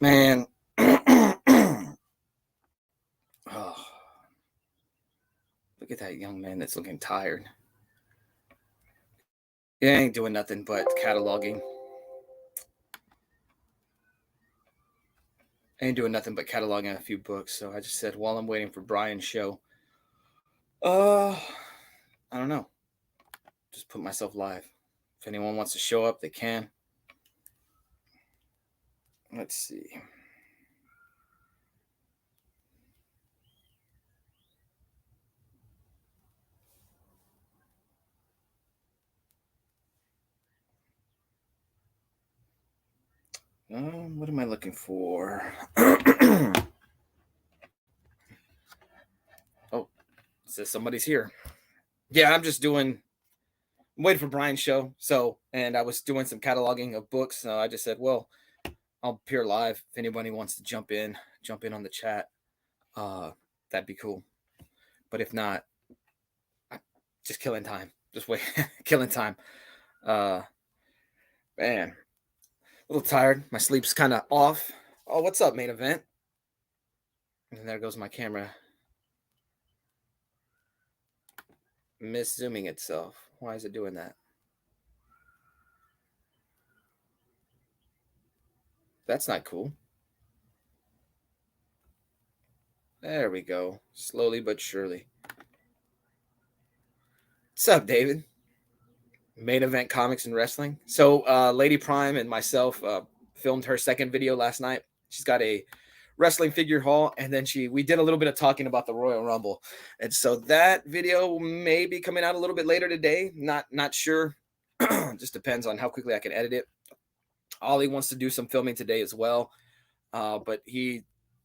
Man. Oh, look at that young man that's looking tired. He ain't doing nothing but cataloging. Ain't doing nothing but cataloging a few books. So I just said, while I'm waiting for Brian's show, I don't know. Just put myself live. If anyone wants to show up, they can. Let's see. What am I looking for? Oh, it says somebody's here. Yeah, I'm waiting for Brian's show. So, and I was doing some cataloging of books. So I just said, well, I'll appear live if anybody wants to jump in on the chat. That'd be cool. But if not, just killing time. Just wait, killing time. Uh, Man, a little tired. My sleep's kind of off. Oh, what's up, main event? And there goes my camera. Miss zooming itself. Why is it doing that? That's not cool. There we go. Slowly but surely. What's up, David? Main event comics and wrestling. So, Lady Prime and myself filmed her second video last night. She's got a wrestling figure haul, and then we did a little bit of talking about the Royal Rumble, and so that video may be coming out a little bit later today. Not sure. Just depends on how quickly I can edit it. Ollie wants to do some filming today as well, but he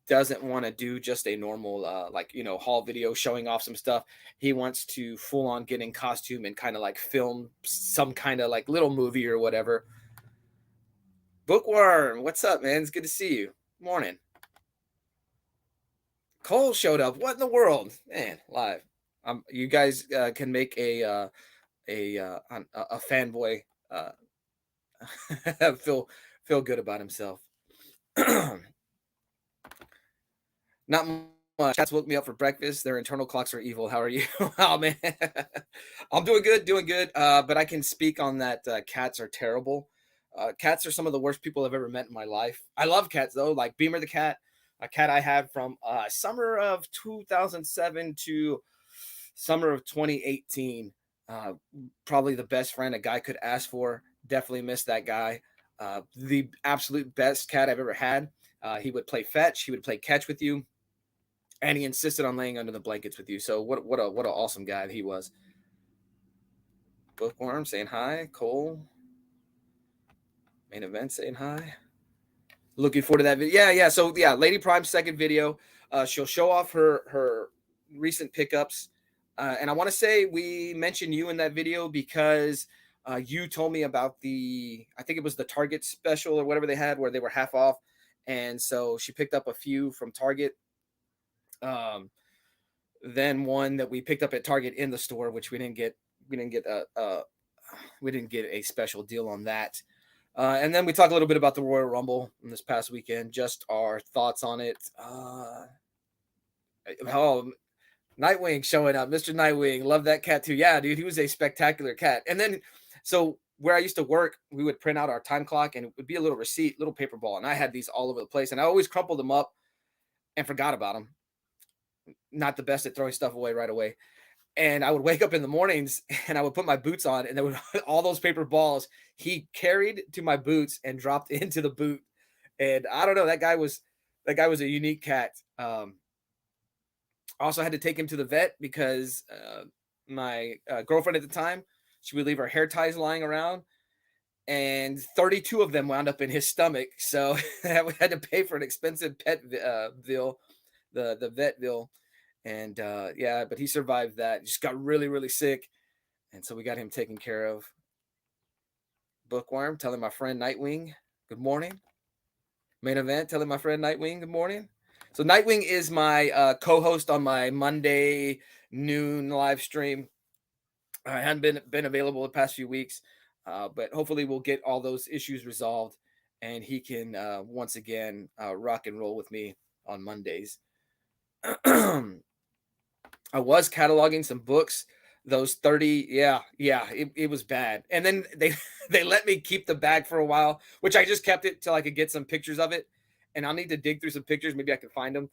doesn't want to do just a normal haul video showing off some stuff. He wants to full on get in costume and kind of like film some kind of like little movie or whatever. Bookworm, what's up, man? It's good to see you. Morning. Cole showed up. What in the world, man? Live. You guys can make a fanboy feel good about himself. Not much. Cats woke me up for breakfast. Their internal clocks are evil. How are you? Oh man, I'm doing good. But I can speak on that. Cats are terrible. Cats are some of the worst people I've ever met in my life. I love cats though, like Beamer the cat, a cat I had from summer of 2007 to summer of 2018. Probably the best friend a guy could ask for. Definitely miss that guy. The absolute best cat I've ever had. He would play fetch. He would play catch with you, and he insisted on laying under the blankets with you. So what an awesome guy he was. Bookworm saying hi. Cole, main event saying hi. Looking forward to that video. Yeah. So yeah, Lady Prime's second video. She'll show off her recent pickups, and I want to say we mentioned you in that video because you told me about I think it was the Target special or whatever they had where they were half off, and so she picked up a few from Target. Then one that we picked up at Target in the store, which we didn't get a special deal on that. And then we talk a little bit about the Royal Rumble in this past weekend, just our thoughts on it. Nightwing showing up, Mr. Nightwing, love that cat too. Yeah, dude, he was a spectacular cat. And then, so where I used to work, we would print out our time clock, and it would be a little receipt, little paper ball, and I had these all over the place, and I always crumpled them up and forgot about them. Not the best at throwing stuff away right away. And I would wake up in the mornings and I would put my boots on, and there would all those paper balls he carried to my boots and dropped into the boot. And I don't know, that guy was a unique cat. I also had to take him to the vet because my girlfriend at the time, she would leave her hair ties lying around, and 32 of them wound up in his stomach. So we had to pay for an expensive pet bill, the vet bill. And yeah, but he survived that. Just got really, really sick, and so we got him taken care of. Bookworm telling my friend Nightwing good morning. Main event telling my friend Nightwing good morning. So Nightwing is my co-host on my Monday noon live stream. I hadn't been available the past few weeks, but hopefully we'll get all those issues resolved, and he can once again rock and roll with me on Mondays. I was cataloging some books. Those 30, yeah, it was bad. And then they let me keep the bag for a while, which I just kept it till I could get some pictures of it. And I'll need to dig through some pictures. Maybe I can find them.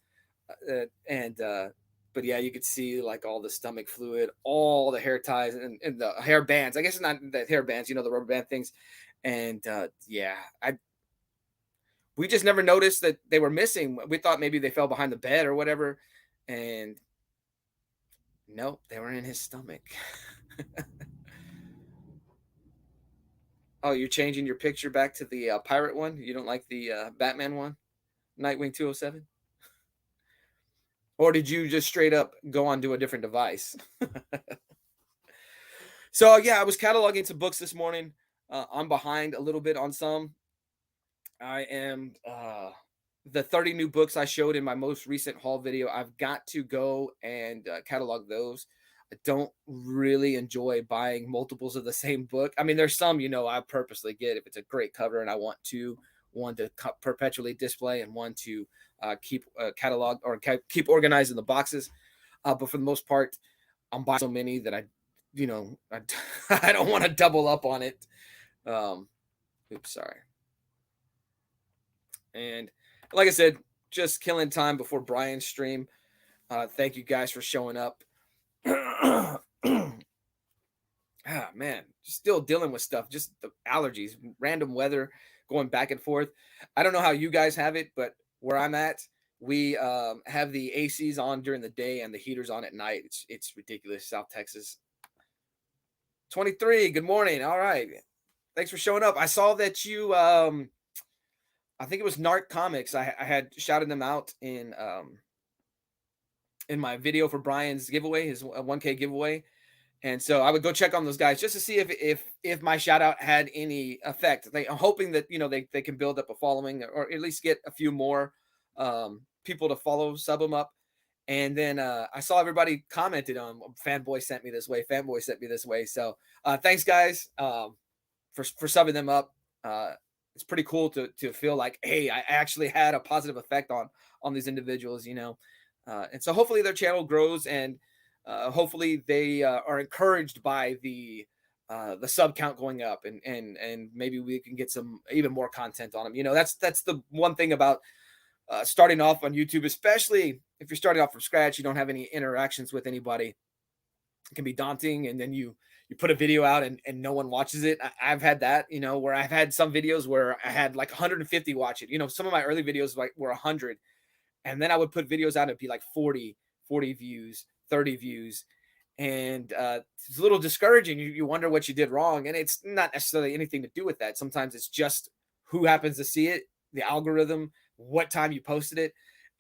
But yeah, you could see like all the stomach fluid, all the hair ties, and the hair bands. I guess it's not the hair bands, the rubber band things. And yeah, we just never noticed that they were missing. We thought maybe they fell behind the bed or whatever. And nope, they were in his stomach. Oh, you're changing your picture back to the pirate one? You don't like the Batman one? Nightwing 207? Or did you just straight up go on to a different device? So, yeah, I was cataloging some books this morning. I'm behind a little bit on some. I am the 30 new books I showed in my most recent haul video. I've got to go and catalog those. I don't really enjoy buying multiples of the same book. I mean, there's some, I purposely get if it's a great cover and I want one to perpetually display and one to keep catalog or keep organized in the boxes. But for the most part, I'm buying so many that I I don't want to double up on it. Oops, sorry. And like I said, just killing time before Brian's stream. Thank you guys for showing up. Man, still dealing with stuff, just the allergies, random weather going back and forth. I don't know how you guys have it, but where I'm at, we have the ACs on during the day and the heaters on at night. It's ridiculous. South Texas. 23, good morning. All right. Thanks for showing up. I saw that you I think it was Narc Comics. I had shouted them out in my video for Brian's giveaway, his 1K giveaway. And so I would go check on those guys just to see if my shout out had any effect. I'm hoping that they can build up a following or at least get a few more people to sub them up. And then I saw everybody commented on Fanboy sent me this way. Fanboy sent me this way. So thanks guys for subbing them up. It's pretty cool to feel like, hey, I actually had a positive effect on these individuals, and so hopefully their channel grows and hopefully they are encouraged by the sub count going up and maybe we can get some even more content on them. That's the one thing about starting off on YouTube, especially if you're starting off from scratch, you don't have any interactions with anybody. It can be daunting, and then you put a video out and no one watches it. I've had that, where I've had some videos where I had like 150 watch it. Some of my early videos were 100, and then I would put videos out and it'd be like 40 views, 30 views, and it's a little discouraging. You wonder what you did wrong, and it's not necessarily anything to do with that. Sometimes it's just who happens to see it, the algorithm, what time you posted it.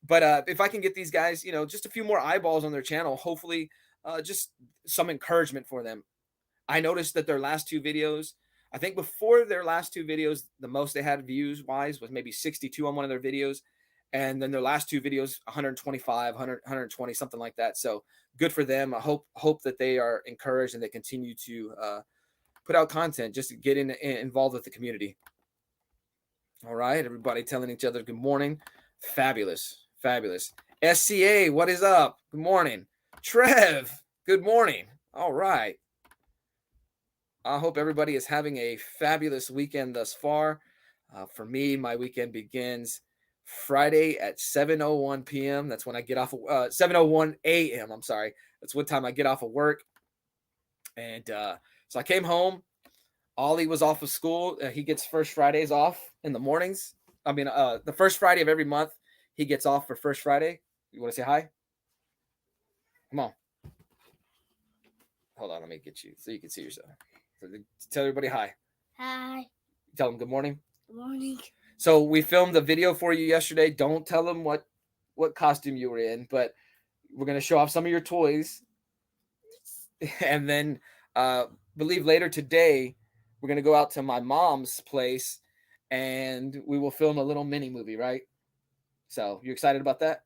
But if I can get these guys, just a few more eyeballs on their channel, hopefully just some encouragement for them. I noticed that their last two videos, I think before their last two videos, the most they had views wise was maybe 62 on one of their videos. And then their last two videos, 125, 100, 120, something like that. So good for them. I hope that they are encouraged and they continue to put out content just to get involved with the community. All right, everybody telling each other good morning. Fabulous. SCA, what is up? Good morning. Trev, good morning. All right. I hope everybody is having a fabulous weekend thus far. For me, my weekend begins Friday at 7:01 p.m. That's when I get off of 7:01 a.m. I'm sorry. That's what time I get off of work. And so I came home. Ollie was off of school. He gets first Fridays off in the mornings. I mean, the first Friday of every month, he gets off for first Friday. You want to say hi? Come on. Hold on, let me get you so you can see yourself. So tell everybody hi. Hi. Tell them good morning. Good morning. So we filmed a video for you yesterday. Don't tell them what costume you were in, but we're going to show off some of your toys. And then believe later today, we're going to go out to my mom's place and we will film a little mini movie, right? So you excited about that?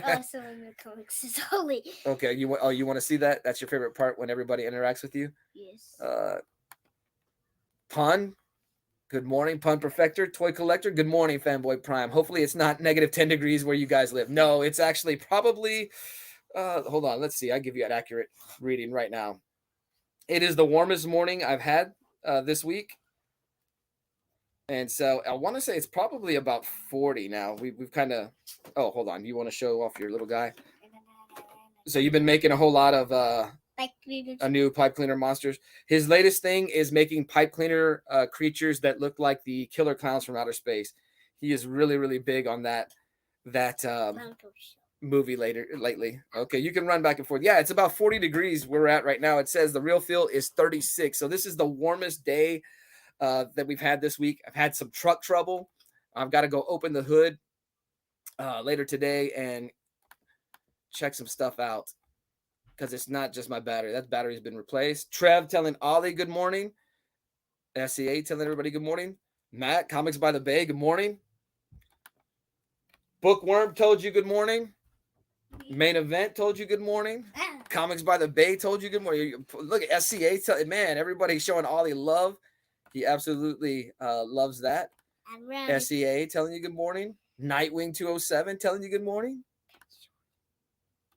Also in the comics is Ollie. Okay, you want to see that? That's your favorite part when everybody interacts with you? Yes. Pun? Good morning, Pun Perfector, Toy Collector. Good morning, Fanboy Prime. Hopefully it's not negative 10 degrees where you guys live. No, it's actually probably, hold on. Let's see. I'll give you an accurate reading right now. It is the warmest morning I've had this week. And so I want to say it's probably about 40 now. We've kind of, oh, hold on. You want to show off your little guy? So you've been making a whole lot of a new pipe cleaner monsters. His latest thing is making pipe cleaner creatures that look like the killer clowns from outer space. He is really, really big on that movie lately. Okay, you can run back and forth. Yeah, it's about 40 degrees where we're at right now. It says the real feel is 36. So this is the warmest day that we've had this week. I've had some truck trouble. I've got to go open the hood later today and check some stuff out because it's not just my battery. That battery's been replaced. Trev telling Ollie good morning. SCA telling everybody good morning. Matt, Comics by the Bay, good morning. Bookworm told you good morning. Main Event told you good morning. Comics by the Bay told you good morning. Look at SCA. Man, everybody's showing Ollie love. He absolutely loves that. SCA telling you good morning. Nightwing 207 telling you good morning.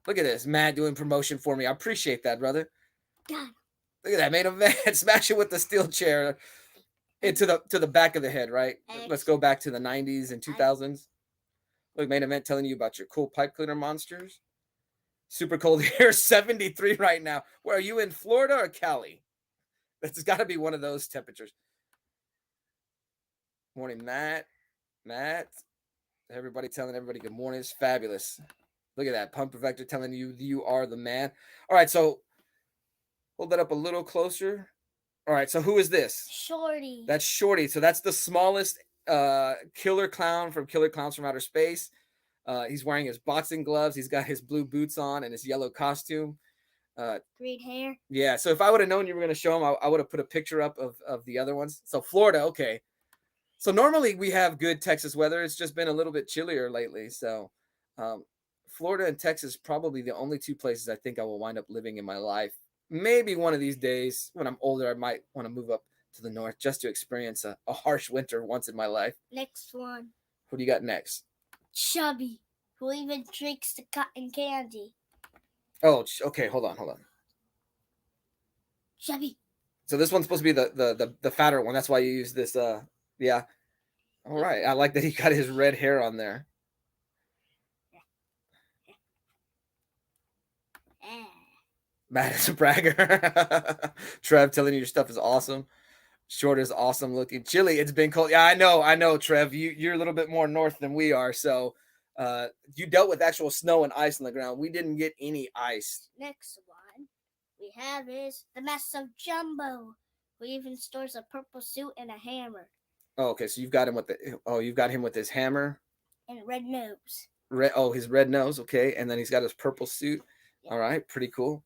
Look at this. Matt doing promotion for me. I appreciate that, brother. God. Look at that. Main Event. Smash it with the steel chair into the back of the head, right? Let's go back to the 90s and 2000s. Look, Main Event telling you about your cool pipe cleaner monsters. Super cold here, 73 right now. Where are you, in Florida or Cali? It's got to be one of those temperatures. Morning, Matt. Everybody telling everybody good morning. It's fabulous. Look at that. Pump Perfector telling you you are the man. All right, so hold that up a little closer. All right, so who is this? Shorty. That's Shorty. So that's the smallest killer clown from Killer Clowns from Outer Space. He's wearing his boxing gloves. He's got his blue boots on and his yellow costume. Green hair. Yeah, so if I would have known you were going to show him, I would have put a picture up of the other ones. So Florida, okay. So normally we have good Texas weather. It's just been a little bit chillier lately. So Florida and Texas probably the only two places I think I will wind up living in my life. Maybe one of these days when I'm older, I might want to move up to the north just to experience a harsh winter once in my life. Next one. Who do you got next? Chubby, who even drinks the cotton candy. Oh, okay. Hold on. Chubby. So this one's supposed to be the fatter one. That's why you use this. Yeah. All right. I like that he got his red hair on there. Matt is a bragger. Trev telling you your stuff is awesome. Short is awesome looking. Chilly, it's been cold. Yeah, I know, Trev. You're a little bit more north than we are. So you dealt with actual snow and ice on the ground. We didn't get any ice. Next one we have is the Massive Jumbo, who even stores a purple suit and a hammer. Oh, okay. So you've got him with his hammer. And red nose. His red nose. Okay. And then he's got his purple suit. Yeah. All right. Pretty cool.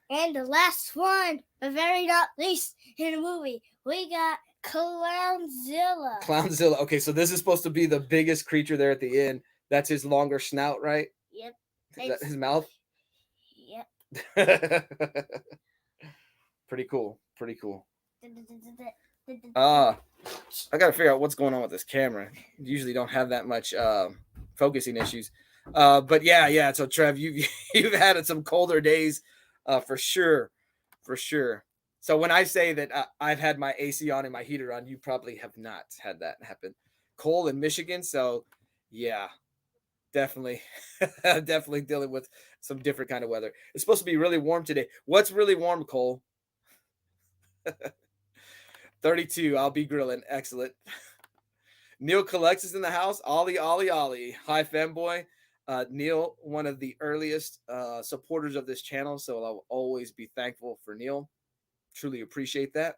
And the last one, but very not least in the movie, we got Clownzilla. Clownzilla. Okay, so this is supposed to be the biggest creature there at the end. That's his longer snout, right? Yep. Is that his mouth? Yep. Pretty cool. I gotta figure out what's going on with this camera. Usually don't have that much focusing issues. But yeah. So Trev, you've had some colder days. For sure. So when I say that I've had my AC on and my heater on, you probably have not had that happen. Cold in Michigan, so yeah, definitely dealing with some different kind of weather. It's supposed to be really warm today. What's really warm, Cole? 32. I'll be grilling. Excellent. Neil Collects is in the house. Ollie. Hi, fanboy. Neil, one of the earliest supporters of this channel, so I'll always be thankful for Neil. Truly appreciate that.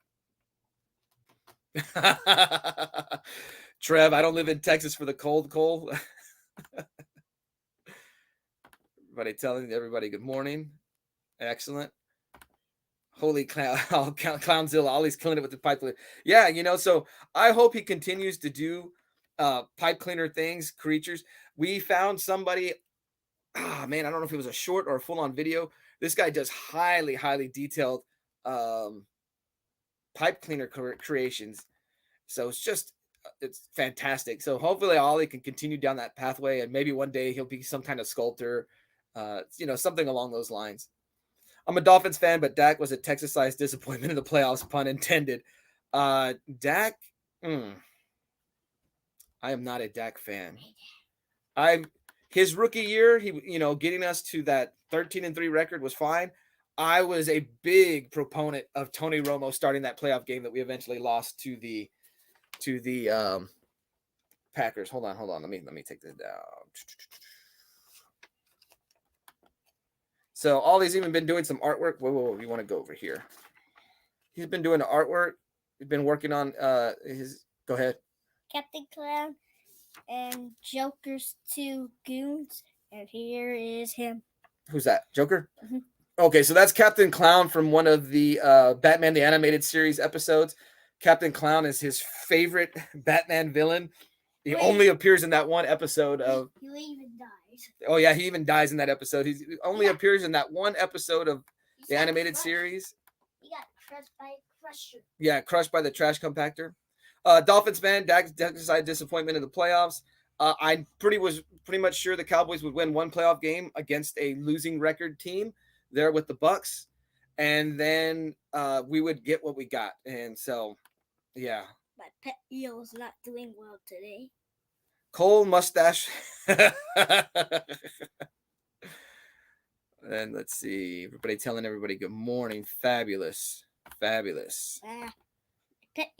Trev, I don't live in Texas for the cold, Cole. Everybody telling everybody good morning. Excellent. Holy Clownzilla, Ollie's killing it with the pipe cleaner. Yeah, so I hope he continues to do pipe cleaner things, creatures. We found somebody, I don't know if it was a short or a full-on video. This guy does highly detailed pipe cleaner creations. So it's fantastic. So hopefully Ollie can continue down that pathway, and maybe one day he'll be some kind of sculptor, something along those lines. I'm a Dolphins fan, but Dak was a Texas-sized disappointment in the playoffs, pun intended. Dak, I am not a Dak fan. His rookie year, getting us to that 13-3 record was fine. I was a big proponent of Tony Romo starting that playoff game that we eventually lost to the Packers. Hold on. Let me take this down. So Ollie's even been doing some artwork. Whoa, you want to go over here? He's been doing the artwork. He's been working on his. Go ahead. Captain Clown and Joker's 2 goons, and here is him. Who's that? Joker? Mm-hmm. Okay, so that's Captain Clown from one of the Batman the Animated Series episodes. Captain Clown is his favorite Batman villain. He only appears in that one episode of. He even dies. Oh yeah, he even dies in that episode. He only appears in that one episode of the animated series. He got crushed by a crusher. Yeah, crushed by the trash compactor. Dolphins fan, Dak decided disappointment in the playoffs. I was pretty much sure the Cowboys would win one playoff game against a losing record team there with the Bucks, and then we would get what we got. And so, yeah. My pet eel is not doing well today. Cole Mustache. And let's see. Everybody telling everybody good morning. Fabulous. Pet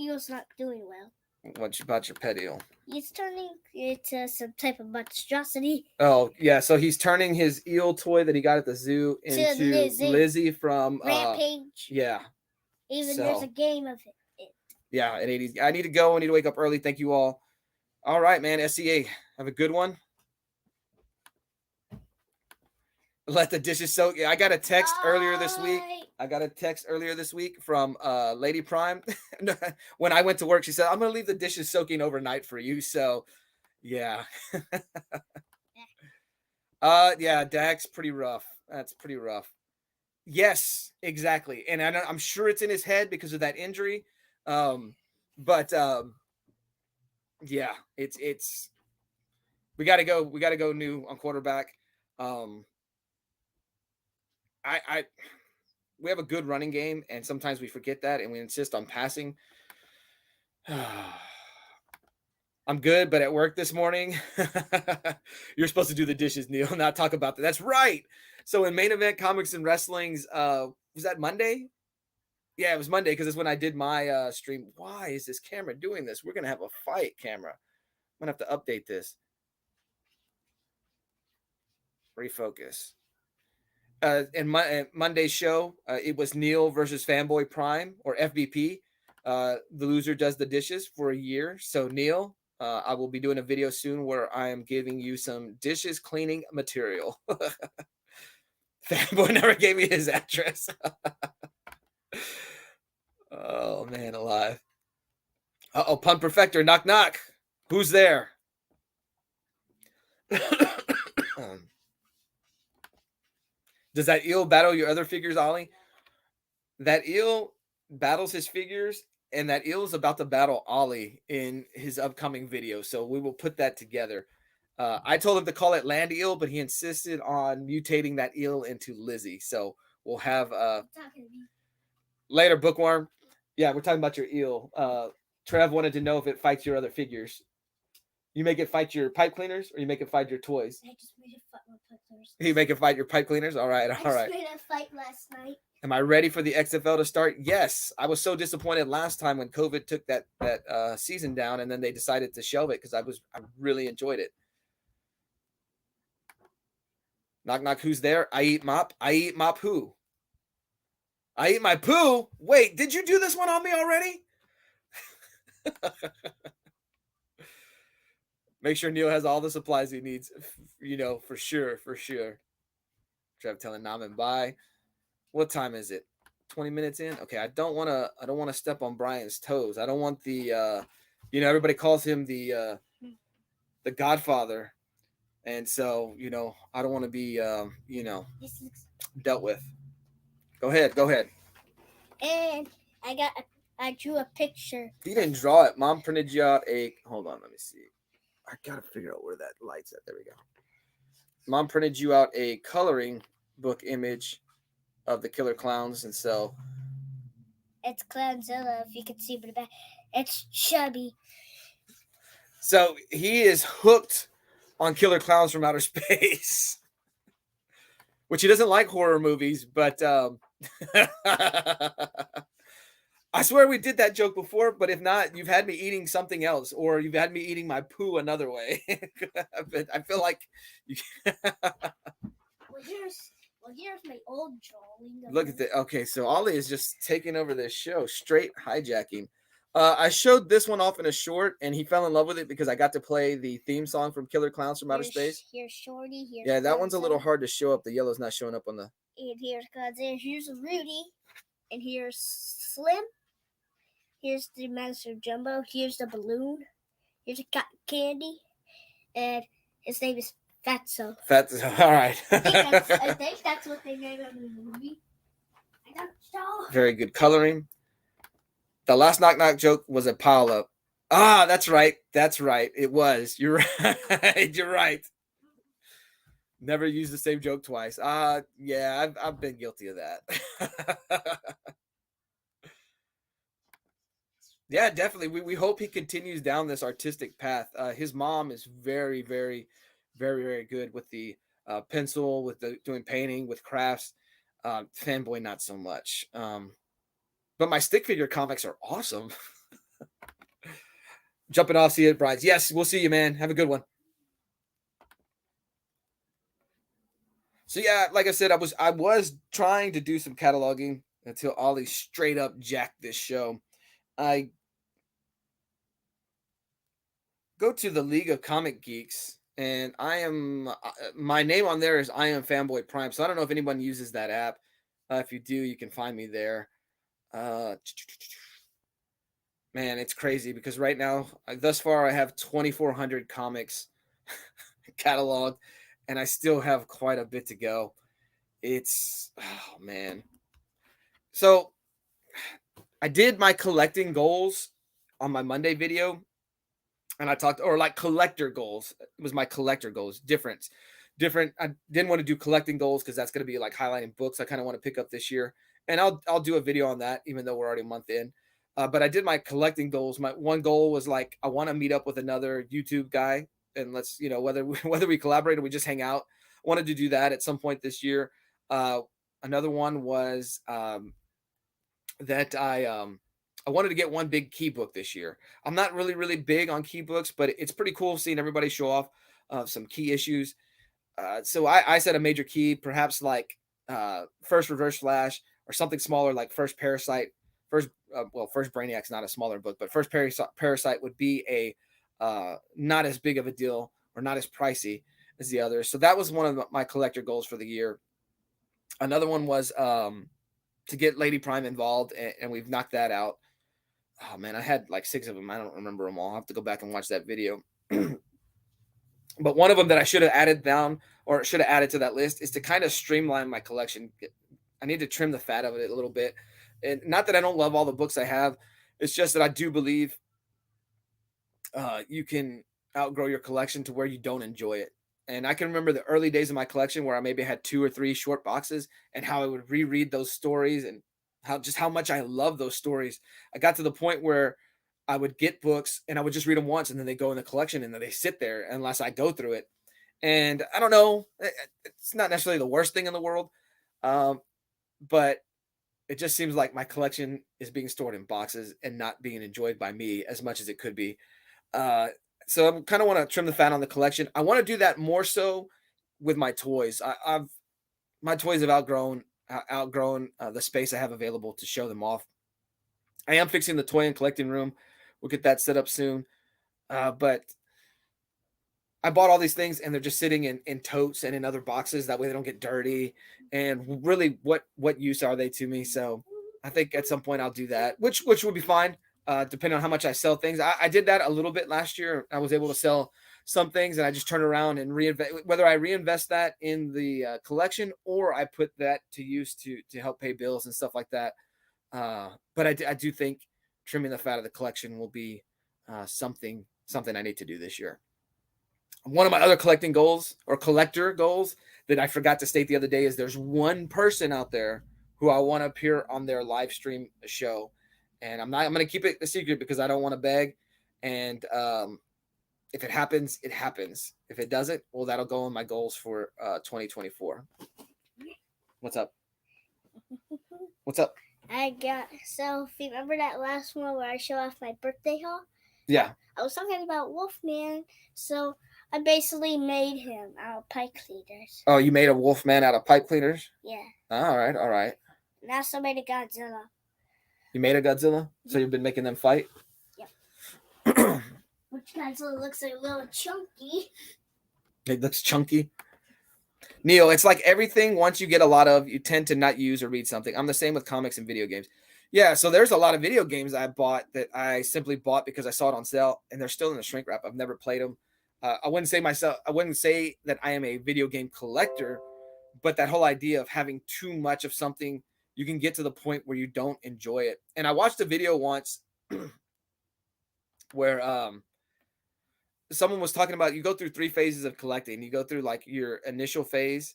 eel's not doing well. What about your pet eel? He's turning into some type of monstrosity. Oh, yeah. So he's turning his eel toy that he got at the zoo into Lizzie from Rampage. Yeah. There's a game of it. Yeah, at 80s. I need to go. I need to wake up early. Thank you all. All right, man. SCA. Have a good one. Let the dishes soak. Yeah, I got a text earlier this week. From Lady Prime. When I went to work, she said, I'm going to leave the dishes soaking overnight for you. So, yeah. Yeah, Dak's pretty rough. That's pretty rough. Yes, exactly. And I'm sure it's in his head because of that injury. But yeah, it's we got to go new on quarterback. We have a good running game, and sometimes we forget that, and we insist on passing. I'm good, but at work this morning, you're supposed to do the dishes, Neil, not talk about that. That's right. So in Main Event Comics and Wrestling's, was that Monday? Yeah, it was Monday because it's when I did my stream. Why is this camera doing this? We're going to have a fight, camera. I'm going to have to update this. Refocus. In Monday's show, it was Neil versus Fanboy Prime, or FBP. The loser does the dishes for a year. So Neil, I will be doing a video soon where I am giving you some dishes cleaning material. Fanboy never gave me his address. Oh man, alive. Uh-oh, Pun Perfector, knock knock. Who's there? Does that eel battle your other figures, Ollie? That eel battles his figures, and that eel is about to battle Ollie in his upcoming video. So we will put that together. I told him to call it Land Eel, but he insisted on mutating that eel into Lizzie. So we'll have later, Bookworm. Yeah, we're talking about your eel. Trev wanted to know if it fights your other figures. You make it fight your pipe cleaners, or you make it fight your toys? I just made it fight my pipe cleaners. You make it fight your pipe cleaners? All right. I just made a fight last night. Am I ready for the XFL to start? Yes. I was so disappointed last time when COVID took that season down, and then they decided to shelve it because I really enjoyed it. Knock knock. Who's there? I eat mop. I eat mop who? I eat my poo. Wait, did you do this one on me already? Make sure Neil has all the supplies he needs. For sure. Trev telling Naman bye. What time is it? 20 minutes in? Okay, I don't want to step on Brian's toes. I don't want the everybody calls him the Godfather. And so, I don't want to be dealt with. Go ahead. And I got I drew a picture. You didn't draw it. Mom printed you out a. Hold on, let me see. I gotta figure out where that light's at. There we go. Mom printed you out a coloring book image of the killer clowns, and so It's Clownzilla, if you can see from the back. It's chubby. so he is hooked on killer clowns from outer space, which he doesn't like horror movies, but I swear we did that joke before, but if not, you've had me eating something else, or you've had me eating my poo another way. But I feel like you Here's my old drawing. look at the okay. So Ollie is just taking over this show, straight hijacking. I showed this one off in a short, and he fell in love with it because I got to play the theme song from Killer Clowns from Outer Space. Here's Shorty. Here's Yeah, that one's a little Clownzilla, hard to show up. The yellow's not showing up on the. And here's Clownzilla. Here's Rudy. And here's Slim. Here's the Master Jumbo. Here's the balloon. Here's a cotton candy. And his name is Fatso. That's all right. I think that's what they named him in the movie. I don't know. Very good coloring. The last knock knock joke was a pile up. Ah, that's right. That's right. It was. You're right. You're right. Never use the same joke twice. Yeah, I've been guilty of that. Yeah, definitely. We hope he continues down this artistic path. His mom is very, very, very, very good with the pencil, with the doing painting, with crafts. Fanboy, not so much. But my stick figure comics are awesome. Jumping off, see it, Brides. Yes, we'll see you, man. Have a good one. So yeah, like I said, I was trying to do some cataloging until Ollie straight up jacked this show. I go to the League of Comic Geeks, and I am my name on there is I am Fanboy Prime. So I don't know if anyone uses that app. If you do, you can find me there. Man, it's crazy because right now, thus far, I have 2,400 comics cataloged, and I still have quite a bit to go. It's oh man. So I did my collecting goals on my Monday video, and I talked or like collector goals. It was my collector goals. Different. I didn't want to do collecting goals because that's going to be like highlighting books I kind of want to pick up this year, and I'll do a video on that even though we're already a month in. But I did my collecting goals. My one goal was like I want to meet up with another YouTube guy, and let's whether we collaborate or we just hang out. I wanted to do that at some point this year. Another one was that I wanted to get one big key book this year. I'm not really big on key books, but it's pretty cool seeing everybody show off some key issues. So I said a major key, perhaps like First Reverse Flash or something smaller like First Parasite. First Brainiac's not a smaller book, but First Parasite would be a not as big of a deal or not as pricey as the others. So that was one of my collector goals for the year. Another one was to get Lady Prime involved, and we've knocked that out. Oh man, I had like 6 of them. I don't remember them all. I'll have to go back and watch that video. But one of them that I should have added down or should have added to that list is to kind of streamline my collection. I need to trim the fat of it a little bit. And not that I don't love all the books I have. It's just that I do believe you can outgrow your collection to where you don't enjoy it. And I can remember the early days of my collection where I maybe had 2 or 3 short boxes and how I would reread those stories and how much I love those stories. I got to the point where I would get books and I would just read them once and then they go in the collection and then they sit there unless I go through it. And I don't know, it's not necessarily the worst thing in the world, but it just seems like my collection is being stored in boxes and not being enjoyed by me as much as it could be. So I kind of want to trim the fat on the collection. I want to do that more so with my toys. My toys have outgrown the space I have available to show them off. I am fixing the toy and collecting room. We'll get that set up soon. But I bought all these things and they're just sitting in totes and in other boxes. That way they don't get dirty. And really, what use are they to me? So I think at some point I'll do that, which would be fine, depending on how much I sell things. I did that a little bit last year. I was able to sell some things and I just turn around and reinvest, whether I reinvest that in the collection or I put that to use to help pay bills and stuff like that. But I do think trimming the fat of the collection will be something I need to do this year. One of my other collecting goals or collector goals that I forgot to state the other day is there's one person out there who I want to appear on their live stream show, and I'm going to keep it a secret because I don't want to beg. And if it happens, it happens. If it doesn't, well, that'll go on my goals for 2024. What's up? What's up? So if you remember that last one where I show off my birthday haul? Yeah. I was talking about Wolfman, so I basically made him out of pipe cleaners. Oh, you made a Wolfman out of pipe cleaners? Yeah. All right. And I also made a Godzilla. You made a Godzilla? So you've been making them fight? Yep. Which Godzilla looks a little chunky. It looks chunky. Neil, it's like everything, once you get a lot of, you tend to not use or read something. I'm the same with comics and video games. Yeah, so there's a lot of video games I bought that I simply bought because I saw it on sale, and they're still in the shrink wrap. I've never played them. I wouldn't say that I am a video game collector, but that whole idea of having too much of something, you can get to the point where you don't enjoy it. And I watched a video once where someone was talking about, you go through 3 phases of collecting. You go through like your initial phase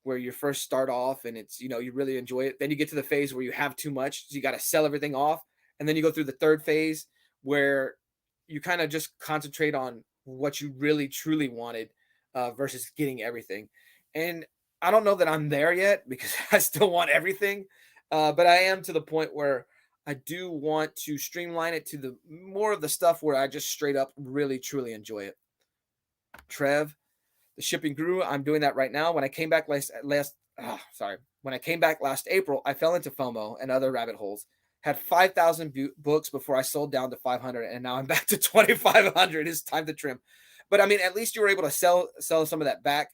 where you first start off and it's, you really enjoy it. Then you get to the phase where you have too much, so you got to sell everything off. And then you go through the 3rd phase where you kind of just concentrate on what you really truly wanted versus getting everything. And I don't know that I'm there yet because I still want everything. But I am to the point where I do want to streamline it to the more of the stuff where I just straight up really truly enjoy it. Trev, the shipping guru, I'm doing that right now. When I came back when I came back last April, I fell into FOMO and other rabbit holes. Had 5,000 books before I sold down to 500, and now I'm back to 2,500. It's time to trim. But I mean, at least you were able to sell some of that back.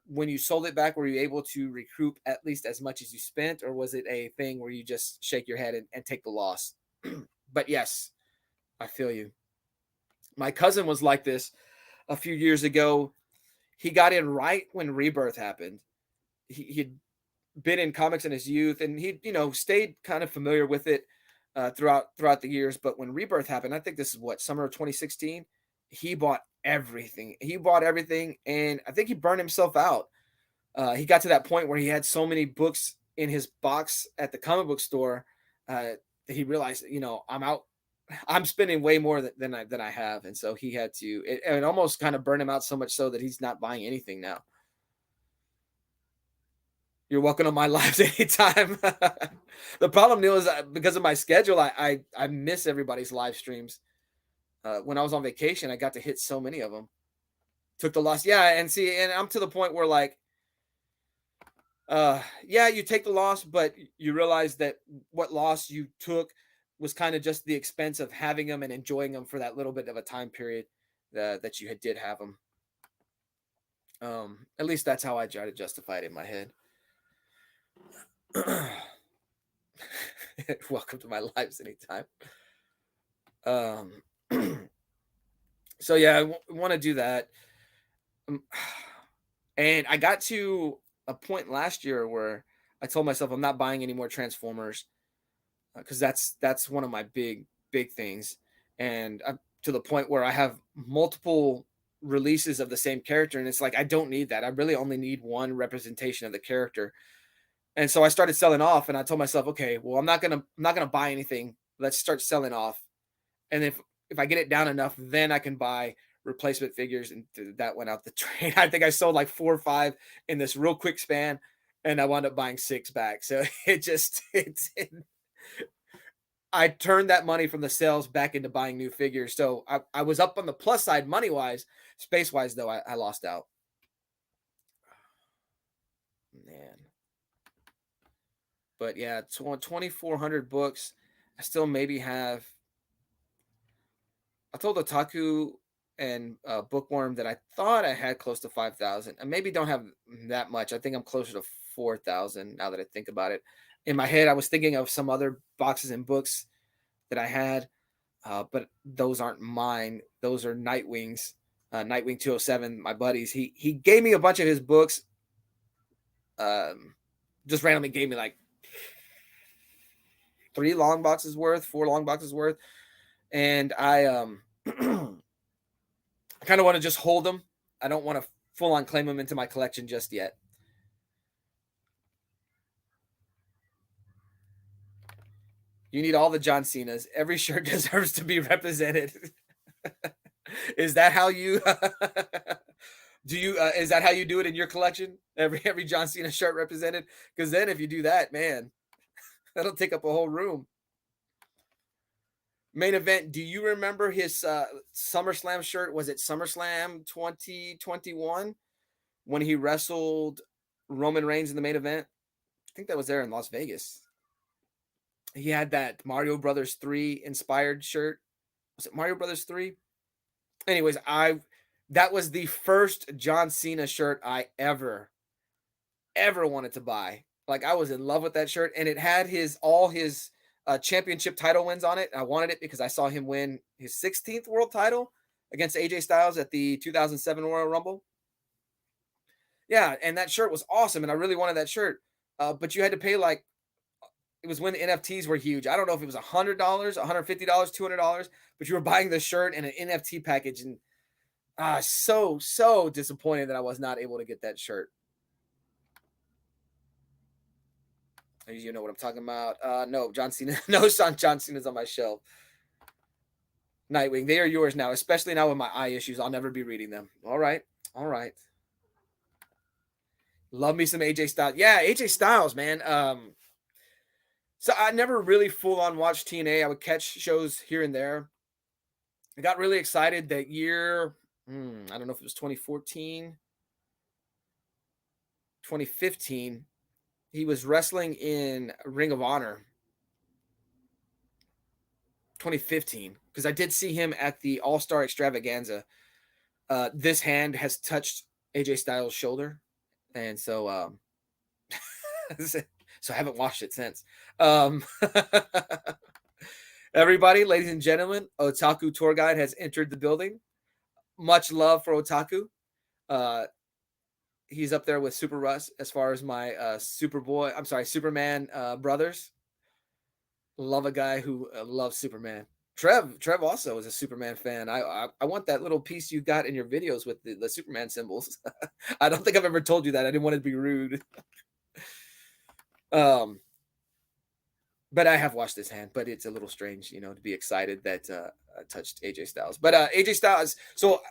When you sold it back, were you able to recoup at least as much as you spent, or was it a thing where you just shake your head and take the loss? But yes, I feel you. My cousin was like this a few years ago. He got in right when Rebirth happened. He'd been in comics in his youth, and he, stayed kind of familiar with it throughout the years. But when Rebirth happened, I think this is summer of 2016, he bought everything. And I think he burned himself out. He got to that point where he had so many books in his box at the comic book store that he realized, I'm out. I'm spending way more than I have. And so he had to, it almost kind of burned him out so much so that he's not buying anything now. You're welcome on my lives anytime. The problem, Neil, is because of my schedule, I miss everybody's live streams. When I was on vacation, I got to hit so many of them. Took the loss. Yeah, and I'm to the point where like, you take the loss, but you realize that what loss you took was kind of just the expense of having them and enjoying them for that little bit of a time period that you did have them. At least that's how I try to justify it in my head. Welcome to my lives anytime. So yeah, I want to do that. And I got to a point last year where I told myself I'm not buying any more Transformers because that's one of my big things. And I'm to the point where I have multiple releases of the same character, and it's like I don't need that. I really only need one representation of the character. And so I started selling off, and I told myself, okay, well, I'm not gonna buy anything. Let's start selling off. And if I get it down enough, then I can buy replacement figures. And that went out the drain. I think I sold like 4 or 5 in this real quick span, and I wound up buying 6 back. So I turned that money from the sales back into buying new figures. So I was up on the plus side money wise. Space wise, though, I lost out. Man. But yeah, 2,400 books. I still maybe have. I told Otaku and Bookworm that I thought I had close to 5,000. I maybe don't have that much. I think I'm closer to 4,000 now that I think about it. In my head, I was thinking of some other boxes and books that I had, but those aren't mine. Those are Nightwing's. Nightwing 207, my buddies. He gave me a bunch of his books. Just randomly gave me like 3 long boxes worth, 4 long boxes worth, and I I kind of want to just hold them. I don't want to full on claim them into my collection just yet. You need all the John Cenas. Every shirt deserves to be represented. Is that how you do you is that how you do it in your collection? Every John Cena shirt represented? Because then if you do that, man, that'll take up a whole room. Main event. Do you remember his SummerSlam shirt? Was it SummerSlam 2021 when he wrestled Roman Reigns in the main event? I think that was there in Las Vegas. He had that Mario Brothers 3 inspired shirt. Was it Mario Brothers 3? Anyways, that was the first John Cena shirt I ever wanted to buy. Like, I was in love with that shirt, and it had all his championship title wins on it. I wanted it because I saw him win his 16th world title against AJ Styles at the 2007 Royal Rumble. Yeah, and that shirt was awesome, and I really wanted that shirt. But you had to pay it was when the NFTs were huge. I don't know if it was $100, $150, $200, but you were buying the shirt and an NFT package, and so disappointed that I was not able to get that shirt. You know what I'm talking about. No, John Cena. No, John Cena's on my shelf. Nightwing, they are yours now, especially now with my eye issues. I'll never be reading them. All right. Love me some AJ Styles. Yeah, AJ Styles, man. So I never really full on watched TNA. I would catch shows here and there. I got really excited that year. I don't know if it was 2014, 2015. He was wrestling in Ring of Honor. 2015, because I did see him at the All-Star Extravaganza. This hand has touched AJ Styles' shoulder, and so so I haven't watched it since. Everybody, ladies and gentlemen, Otaku Tour Guide has entered the building. Much love for Otaku. He's up there with Super Russ as far as my Superman brothers. Love a guy who loves Superman. Trev also is a Superman fan. I want that little piece you got in your videos with the Superman symbols. I don't think I've ever told you that. I didn't want to be rude. But I have watched this hand, but it's a little strange, to be excited that I touched AJ Styles. But AJ Styles, so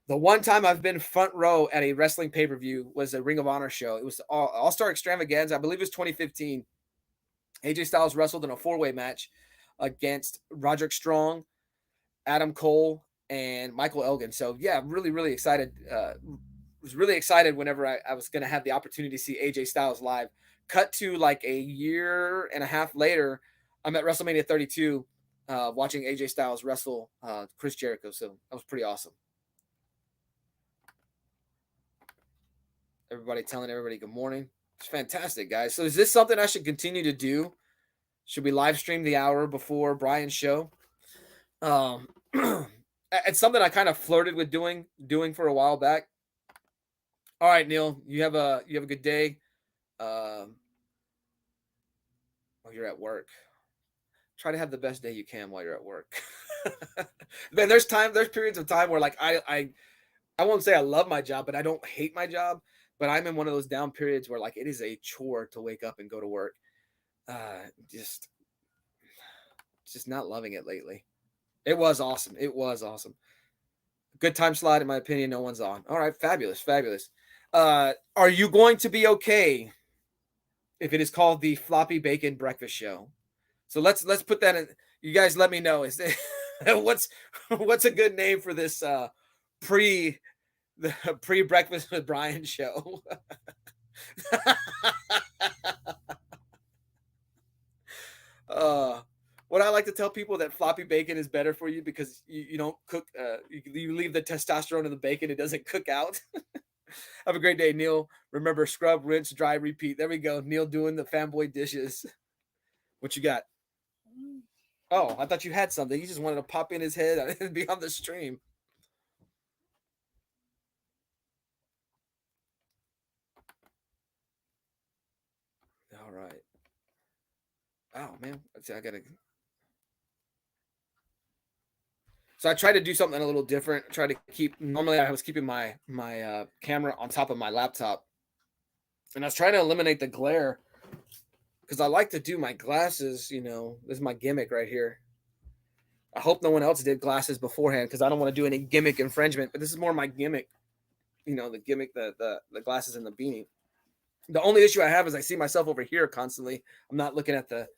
the one time I've been front row at a wrestling pay-per-view was a Ring of Honor show. It was All-Star Extravaganza. I believe it was 2015. AJ Styles wrestled in a 4-way match against Roderick Strong, Adam Cole, and Michael Elgin. So yeah, really, really excited. Was really excited whenever I was going to have the opportunity to see AJ Styles live. Cut to like a year and a half later, I'm at WrestleMania 32 watching AJ Styles wrestle Chris Jericho. So that was pretty awesome. Everybody telling everybody good morning. It's fantastic, guys. So is this something I should continue to do? Should we live stream the hour before Brian's show? It's something I kind of flirted with doing for a while back. All right, Neil, you have a good day. Oh, you're at work. Try to have the best day you can while you're at work. Man, there's periods of time where like I won't say I love my job, but I don't hate my job. But I'm in one of those down periods where like it is a chore to wake up and go to work. Just not loving it lately. It was awesome. Good time slot, in my opinion. No one's on. All right, fabulous. Are you going to be okay if it is called the Floppy Bacon Breakfast Show? So let's put that in. You guys let me know. Is it, what's a good name for this pre-breakfast with Brian show? What I like to tell people that floppy bacon is better for you because you don't cook. You leave the testosterone in the bacon; it doesn't cook out. Have a great day, Neil. Remember, scrub, rinse, dry, repeat. There we go. Neil doing the fanboy dishes. What you got? Oh, I thought you had something. He just wanted to pop in his head and be on the stream. All right. Oh, man. let's see, so I tried to do something a little different. Try to keep, normally I was keeping my camera on top of my laptop, and I was trying to eliminate the glare because I like to do my glasses. This is my gimmick right here. I hope no one else did glasses beforehand because I don't want to do any gimmick infringement. But this is more my gimmick. The gimmick, the glasses and the beanie. The only issue I have is I see myself over here constantly. I'm not looking at the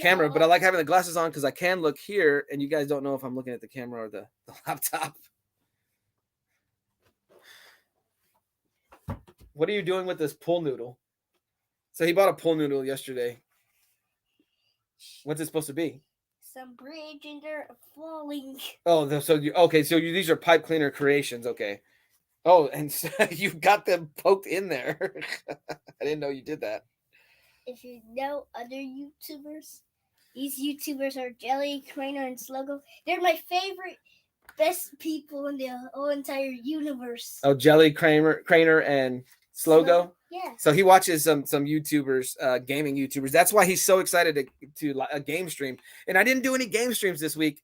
camera, but I like having the glasses on because I can look here, and you guys don't know if I'm looking at the camera or the laptop. What are you doing with this pool noodle? So he bought a pool noodle yesterday. What's it supposed to be? Some bridge and they're falling. Oh, these are pipe cleaner creations. Okay. Oh, and so you've got them poked in there. I didn't know you did that. If you know other YouTubers, these YouTubers are Jelly, Crainer, and Sluggo. They're my favorite, best people in the whole entire universe. Oh, Jelly, Crainer, and Sluggo? Yeah. So he watches some YouTubers, gaming YouTubers. That's why he's so excited to a game stream. And I didn't do any game streams this week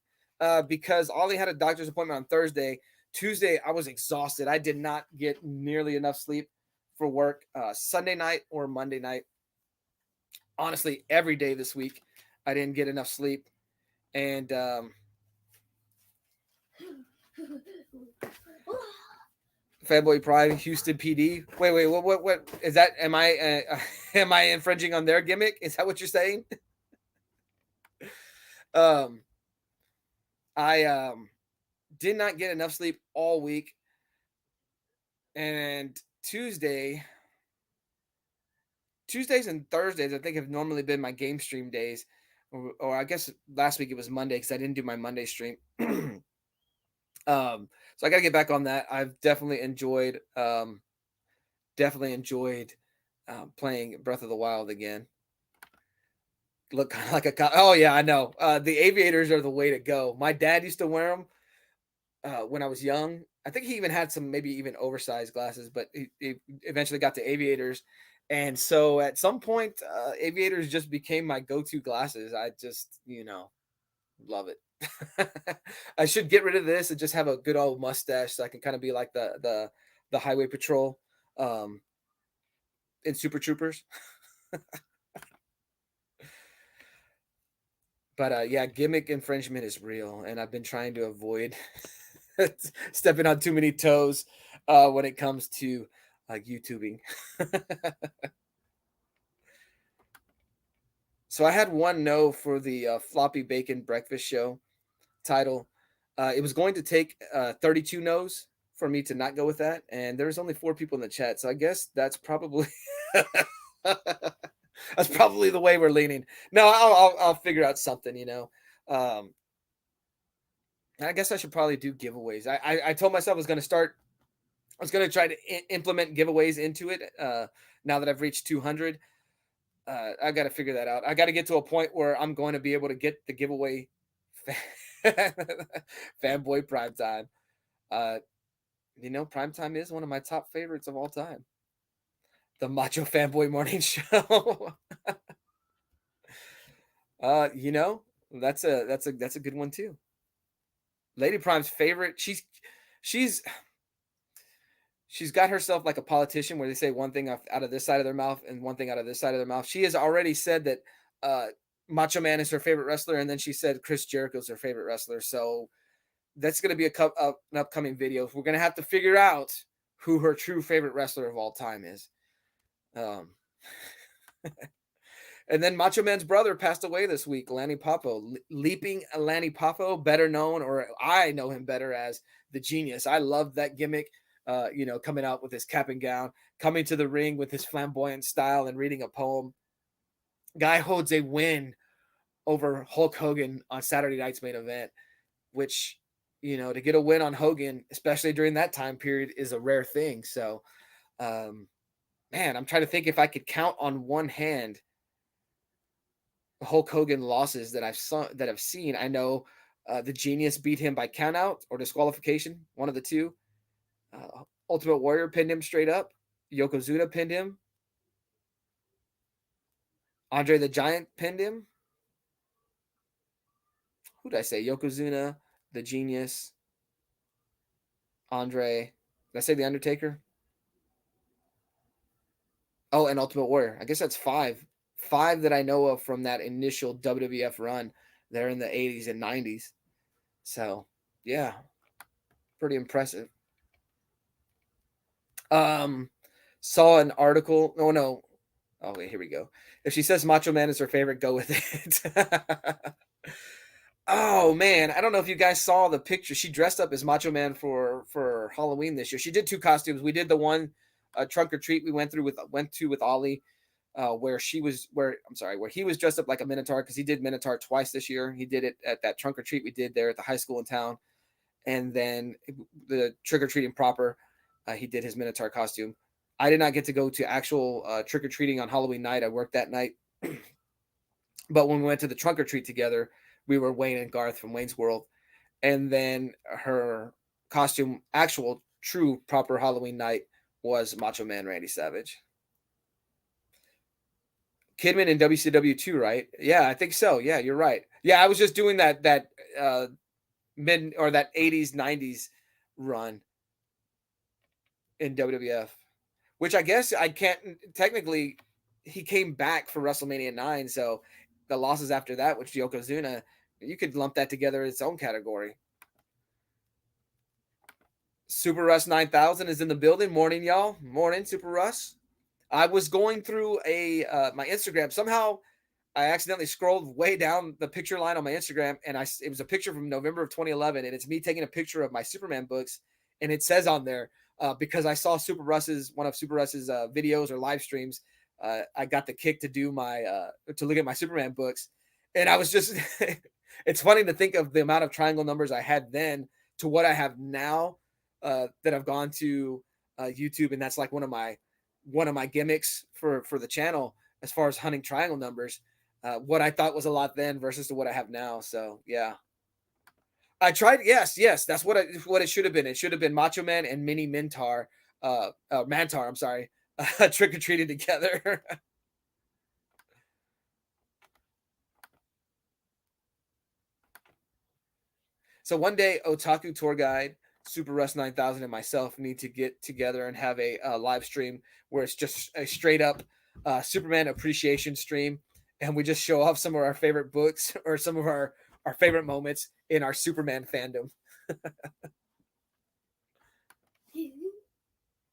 because Ollie had a doctor's appointment on Thursday. Tuesday, I was exhausted. I did not get nearly enough sleep for work. Sunday night or Monday night. Honestly, every day this week, I didn't get enough sleep. And Fanboy Pride, Houston PD. Wait, what is that? Am I infringing on their gimmick? Is that what you're saying? I did not get enough sleep all week. And Tuesdays and Thursdays, I think, have normally been my game stream days. Or I guess last week it was Monday because I didn't do my Monday stream. So I got to get back on that. I've definitely enjoyed playing Breath of the Wild again. Look kind of like oh yeah, I know. The aviators are the way to go. My dad used to wear them when I was young. I think he even had some maybe even oversized glasses, but he eventually got to aviators. And so at some point, aviators just became my go-to glasses. I just, love it. I should get rid of this and just have a good old mustache so I can kind of be like the highway patrol in Super Troopers. But yeah, gimmick infringement is real, and I've been trying to avoid stepping on too many toes when it comes to YouTubing. So I had one no for the Floppy Bacon Breakfast Show title. It was going to take 32 no's for me to not go with that, and there's only 4 people in the chat, so I guess that's probably that's probably the way we're leaning. No, I'll figure out something, I guess I should probably do giveaways. I told myself I was going to try to implement giveaways into it now that I've reached 200. I got to figure that out. I got to get to a point where I'm going to be able to get the giveaway Fanboy Primetime. Primetime is one of my top favorites of all time. The Macho Fanboy Morning Show. That's a good one too. Lady Prime's favorite. She's got herself like a politician where they say one thing out of this side of their mouth and one thing out of this side of their mouth. She has already said that Macho Man is her favorite wrestler, and then she said Chris Jericho is her favorite wrestler. So that's going to be an upcoming video. We're going to have to figure out who her true favorite wrestler of all time is. And then Macho Man's brother passed away this week, Lanny Poffo. Leaping Lanny Poffo, better known, or I know him better as the Genius. I love that gimmick. Coming out with his cap and gown, coming to the ring with his flamboyant style and reading a poem. Guy holds a win over Hulk Hogan on Saturday night's main event, which, to get a win on Hogan, especially during that time period, is a rare thing. So, man, I'm trying to think if I could count on one hand the Hulk Hogan losses that I've seen. I know the Genius beat him by countout or disqualification, one of the two. Ultimate Warrior pinned him straight up. Yokozuna pinned him. Andre the Giant pinned him. Who did I say? Yokozuna, the Genius, Andre. Did I say the Undertaker? Oh, and Ultimate Warrior. I guess that's five. Five that I know of from that initial WWF run there in the 80s and 90s. So, yeah, pretty impressive. Saw an article. Oh, no. Oh, wait, here we go. If she says Macho Man is her favorite, go with it. Oh man, I don't know if you guys saw the picture. She dressed up as Macho Man for Halloween this year. She did two costumes. We did the one trunk or treat we went to with Ollie, where he was dressed up like a Minotaur because he did Minotaur twice this year. He did it at that trunk or treat we did there at the high school in town, and then the trick or treating proper, he did his Minotaur costume. I did not get to go to actual trick or treating on Halloween night. I worked that night, but when we went to the trunk or treat together, we were Wayne and Garth from Wayne's World. And then her costume, actual, true, proper Halloween night was Macho Man Randy Savage. Kidman in WCW too, right? Yeah, I think so. Yeah, you're right. Yeah, I was just doing that mid or that 80s, 90s run in WWF, which I guess I can't technically. He came back for WrestleMania 9, so the losses after that, which Yokozuna, you could lump that together in its own category. Super Russ 9000 is in the building. Morning, y'all. Morning, Super Russ. I was going through my Instagram. Somehow I accidentally scrolled way down the picture line on my Instagram, and it was a picture from November of 2011, and it's me taking a picture of my Superman books, and it says on there, because I saw one of Super Russ's videos or live streams, I got the kick to do to look at my Superman books, and I was just, it's funny to think of the amount of triangle numbers I had then to what I have now, that I've gone to YouTube, and that's like one of my gimmicks for the channel as far as hunting triangle numbers. What I thought was a lot then versus to what I have now. So yeah, I tried. Yes, that's what it should have been. It should have been Macho Man and Mini Mintar, Mantar. I'm sorry, trick or treating together. So one day, Otaku Tour Guide, Super Russ 9000, and myself need to get together and have a live stream where it's just a straight up Superman appreciation stream, and we just show off some of our favorite books or some of our favorite moments in our Superman fandom.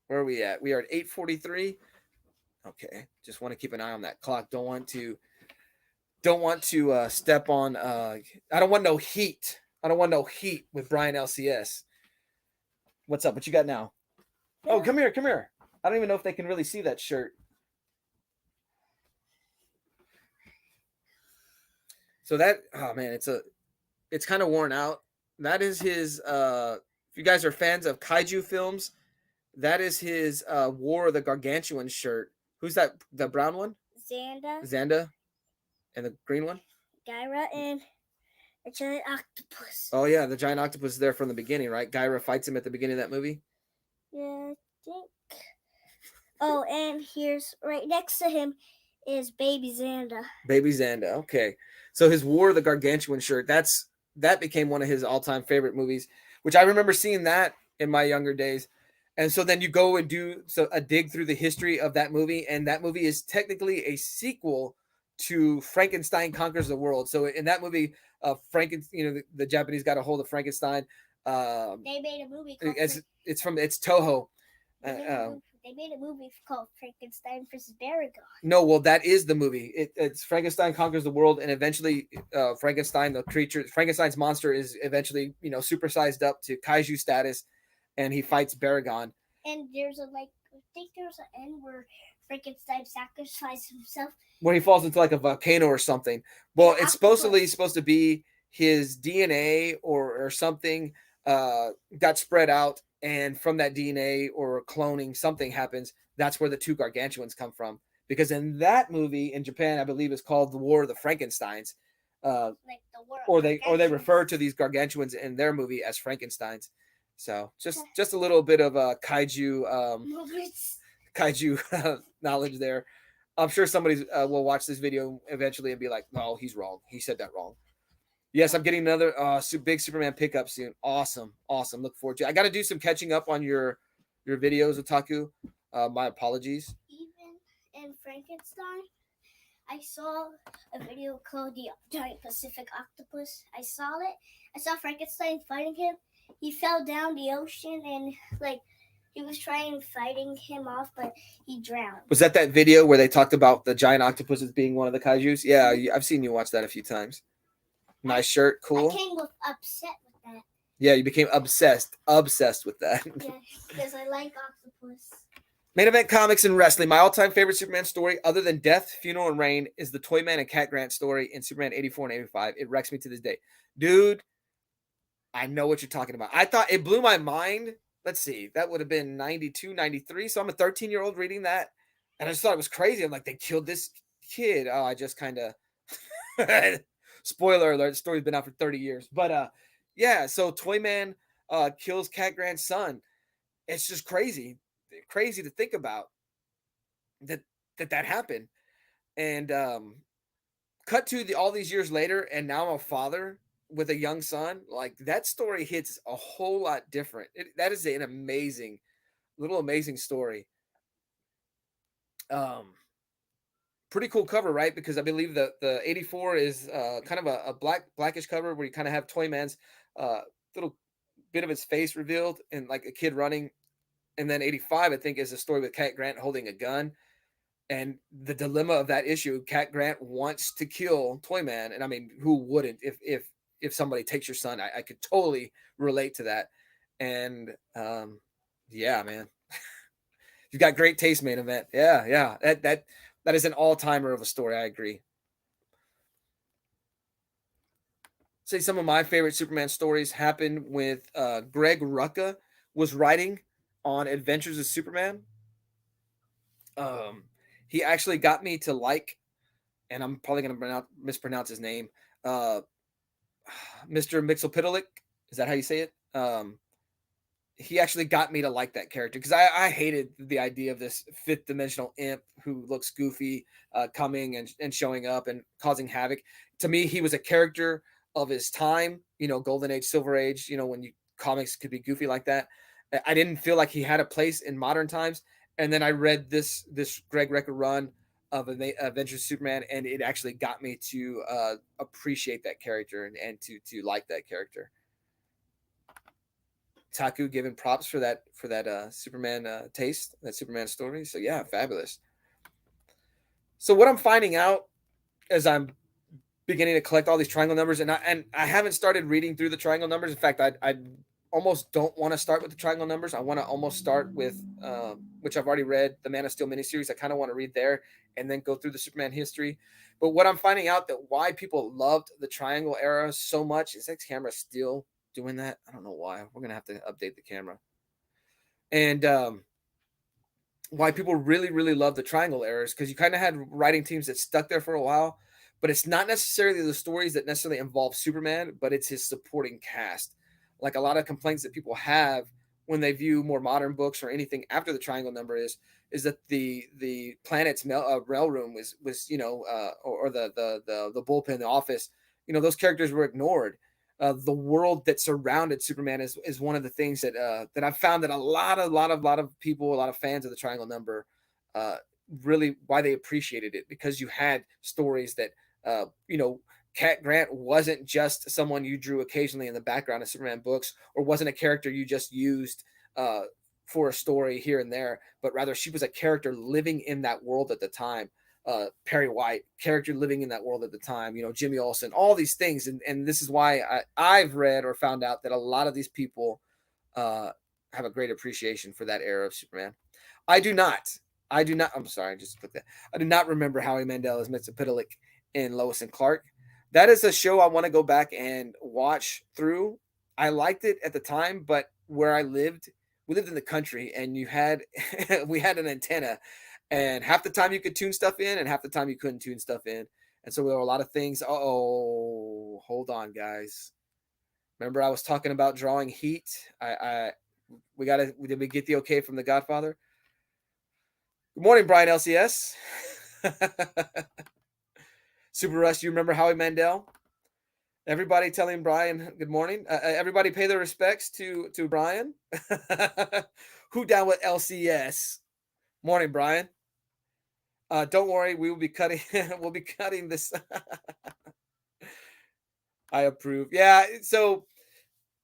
Where are we at? We are at 8:43. Okay, just want to keep an eye on that clock. Don't want to step on. I don't want no heat. I don't want no heat with Brian LCS. What's up? What you got now? Oh, come here. I don't even know if they can really see that shirt. So that, oh man, it's kind of worn out. That is his, if you guys are fans of kaiju films, that is his War of the Gargantuan shirt. Who's that? The brown one? Xanda. And the green one? Gyra and a giant octopus. Oh yeah, the giant octopus is there from the beginning, right? Gyra fights him at the beginning of that movie. Yeah, I think. Oh, and here's right next to him is Baby Xanda. Baby Xanda. Okay, so his War of the Gargantuan shirt. That became one of his all-time favorite movies, which I remember seeing that in my younger days. And so then you go and do a dig through the history of that movie, and that movie is technically a sequel to Frankenstein Conquers the World. So in that movie, the Japanese got a hold of Frankenstein. They made a movie called it's Toho. They made a movie called Frankenstein vs. Baragon. No, well, that is the movie. It's Frankenstein Conquers the World, and eventually Frankenstein's monster is eventually, supersized up to kaiju status, and he fights Baragon. And there's I think there's an end where Frankenstein sacrifices himself. Where he falls into like a volcano or something. Well, it's supposed to be his DNA or something got spread out, and from that DNA or cloning, something happens. That's where the two gargantuans come from. Because in that movie in Japan, I believe it's called the War of the Frankensteins. Or they refer to these gargantuans in their movie as Frankensteins. So just a little bit of kaiju knowledge there. I'm sure somebody will watch this video eventually and be like, "No, he's wrong. He said that wrong." Yes, I'm getting another big Superman pickup soon. Awesome, awesome. Look forward to it. I got to do some catching up on your videos, Otaku. My apologies. Even in Frankenstein, I saw a video called the Giant Pacific Octopus. I saw it. I saw Frankenstein fighting him. He fell down the ocean and like he was trying fighting him off, but he drowned. Was that video where they talked about the giant octopus as being one of the kaijus? Yeah, I've seen you watch that a few times. Nice shirt, cool. I came upset with that. Yeah, you became obsessed with that. Yeah, because I like octopus. Main Event Comics and Wrestling. My all-time favorite Superman story, other than Death, Funeral, and Reign, is the Toyman and Cat Grant story in Superman 84 and 85. It wrecks me to this day. Dude, I know what you're talking about. I thought it blew my mind. Let's see. That would have been 92, 93. So I'm a 13-year-old reading that. And I just thought it was crazy. I'm like, they killed this kid. Oh, I just kind of... Spoiler alert, the story's been out for 30 years. But yeah, so Toyman kills Cat Grant's son. It's just crazy to think about that happened. And cut to all these years later, and now I'm a father with a young son. Like, that story hits a whole lot different. That is an amazing story. Pretty cool cover, right? Because I believe the 84 is kind of a blackish cover where you kind of have Toyman's little bit of his face revealed and like a kid running. And then 85, I think, is a story with Cat Grant holding a gun. And the dilemma of that issue, Cat Grant wants to kill Toyman. And I mean, who wouldn't? If somebody takes your son, I could totally relate to that. And yeah, man. You've got great taste, Main Event. Yeah. That is an all-timer of a story. I agree. Say some of my favorite Superman stories happened with Greg Rucka was writing on Adventures of Superman. He actually got me to like, and I'm probably going to mispronounce his name, Mr. Mxyzptlk. Is that how you say it? He actually got me to like that character because I hated the idea of this fifth dimensional imp who looks goofy coming and showing up and causing havoc. To me, he was a character of his time, Golden Age, Silver Age, when comics could be goofy like that. I didn't feel like he had a place in modern times. And then I read this Greg Rucka run of Adventures of Superman, and it actually got me to appreciate that character and to like that character. Taku giving props for that Superman taste, that Superman story. So yeah, fabulous. So what I'm finding out as I'm beginning to collect all these triangle numbers, and I haven't started reading through the triangle numbers. In fact, I almost don't want to start with the triangle numbers. I want to almost start with which I've already read, the Man of Steel miniseries. I kind of want to read there and then go through the Superman history. But what I'm finding out that why people loved the triangle era so much is that camera still doing that. I don't know why. We're gonna have to update the camera. And why people really love the triangle eras, because you kind of had writing teams that stuck there for a while, but it's not necessarily the stories that necessarily involve Superman, but it's his supporting cast. Like a lot of complaints that people have when they view more modern books or anything after the triangle number is that the planet's mail room was or the bullpen, the office, those characters were ignored. The world that surrounded Superman is one of the things that I've found that a lot of people, a lot of fans of the triangle number, really why they appreciated it, because you had stories that Cat Grant wasn't just someone you drew occasionally in the background of Superman books, or wasn't a character you just used for a story here and there, but rather she was a character living in that world at the time. Perry White, character living in that world at the time, Jimmy Olsen, all these things. And this is why I've read or found out that a lot of these people have a great appreciation for that era of Superman. I do not, I'm sorry, I just clicked that. I do not remember Howie Mandel as Mxyzptlk in Lois and Clark. That is a show I want to go back and watch through. I liked it at the time, but where I lived, we lived in the country, and we had an antenna. And half the time you could tune stuff in, and half the time you couldn't tune stuff in. And so there were a lot of things. Hold on, guys. Remember I was talking about drawing heat? Did we get the okay from the Godfather? Good morning, Brian LCS. Super Rush, you remember Howie Mandel? Everybody telling Brian good morning. Everybody pay their respects to Brian. Who down with LCS? Morning, Brian. Don't worry, we will be cutting. We'll be cutting this. I approve. Yeah. So,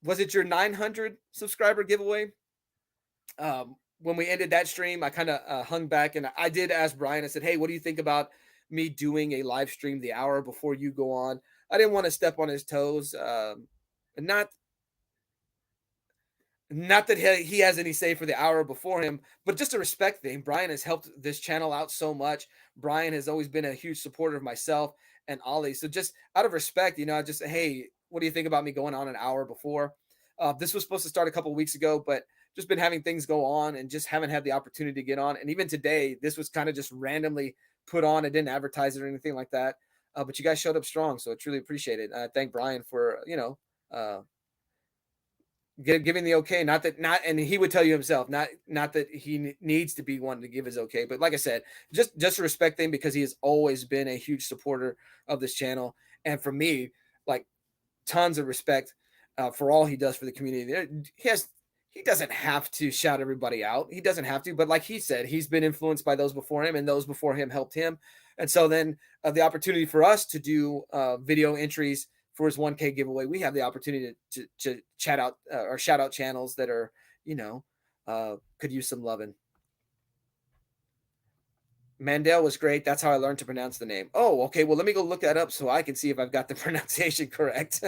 was it your 900 subscriber giveaway? When we ended that stream, I kind of hung back and I did ask Brian. I said, "Hey, what do you think about me doing a live stream the hour before you go on?" I didn't want to step on his toes. And not that he has any say for the hour before him, but just a respect thing. Brian has helped this channel out so much. Brian has always been a huge supporter of myself and Ollie. So just out of respect, I just say, hey, what do you think about me going on an hour before? This was supposed to start a couple of weeks ago, but just been having things go on and just haven't had the opportunity to get on. And even today, this was kind of just randomly put on. I didn't advertise it or anything like that. But you guys showed up strong, so I truly appreciate it. I thank Brian for giving the okay. And he would tell you himself, not that he needs to be one to give his okay, but like I said, just a respect thing, because he has always been a huge supporter of this channel, and for me, like, tons of respect for all he does for the community. He doesn't have to shout everybody out. He doesn't have to, but like he said, he's been influenced by those before him, and those before him helped him. And so then the opportunity for us to do video entries for his 1K giveaway, we have the opportunity to chat out or shout out channels that are, could use some loving. Mandel was great. That's how I learned to pronounce the name. Oh, okay. Well, let me go look that up so I can see if I've got the pronunciation correct.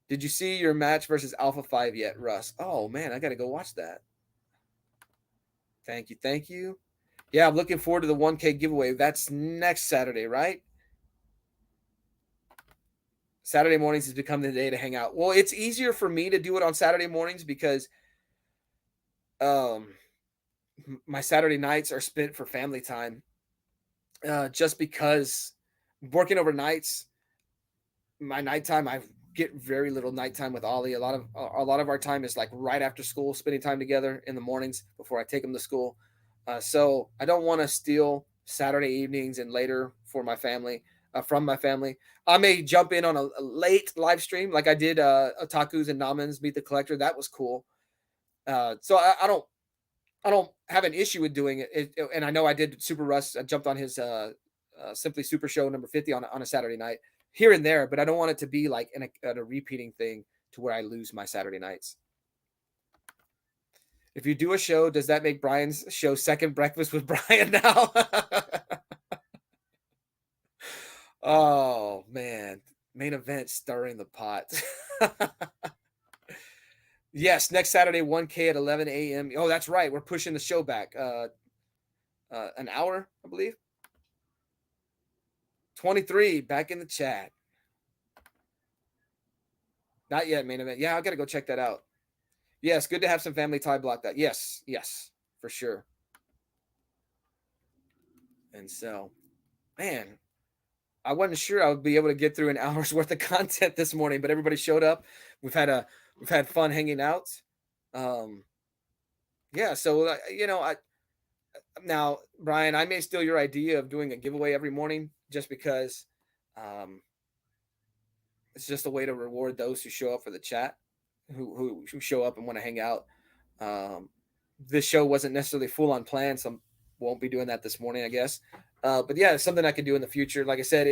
Did you see your match versus Alpha 5 yet, Russ? Oh, man, I got to go watch that. Thank you. Thank you. Yeah, I'm looking forward to the 1K giveaway. That's next Saturday, right? Saturday mornings has become the day to hang out. Well, it's easier for me to do it on Saturday mornings because my Saturday nights are spent for family time. Just because working overnights, my nighttime, I get very little nighttime with Ollie. A lot of our time is like right after school, spending time together in the mornings before I take him to school. So I don't want to steal Saturday evenings and later for my family. From my family, I may jump in on a late live stream like I did Otakus and Namens Meet the Collector. That was cool. So I don't have an issue with doing it. And I know I did Super Russ. I jumped on his Simply Super Show number 50 on a Saturday night here and there, but I don't want it to be like a repeating thing to where I lose my Saturday nights. If you do a show, does that make Brian's show Second Breakfast with Brian now? Oh, man. Main event stirring the pot. Yes, next Saturday, 1K at 11 a.m. Oh, that's right. We're pushing the show back an hour, I believe. 23 back in the chat. Not yet, main event. Yeah, I got to go check that out. Yes, good to have some family tie block that. Yes, for sure. And so, man, I wasn't sure I would be able to get through an hour's worth of content this morning, but everybody showed up. We've had fun hanging out. Yeah, so now, Brian, I may steal your idea of doing a giveaway every morning just because it's just a way to reward those who show up for the chat, who show up and want to hang out. This show wasn't necessarily full on plan, so I won't be doing that this morning, I guess. But yeah, it's something I can do in the future. Like I said,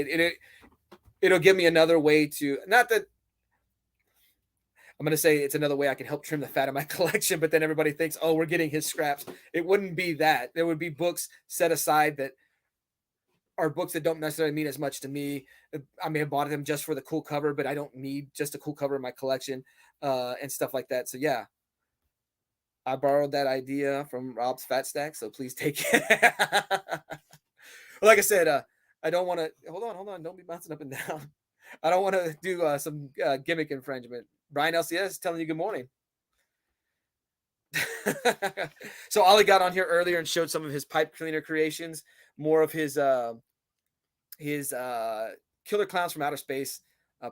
it'll give me another way to, not that I'm going to say it's another way I can help trim the fat of my collection, but then everybody thinks, oh, we're getting his scraps. It wouldn't be that. There would be books set aside that are books that don't necessarily mean as much to me. I may have bought them just for the cool cover, but I don't need just a cool cover in my collection and stuff like that. So yeah, I borrowed that idea from Rob's Fat Stack, so please take it. Like I said, I don't want to hold on. Don't be bouncing up and down. I don't want to do some gimmick infringement. Brian LCS telling you good morning. So Ollie got on here earlier and showed some of his pipe cleaner creations, more of his Killer Clowns from Outer Space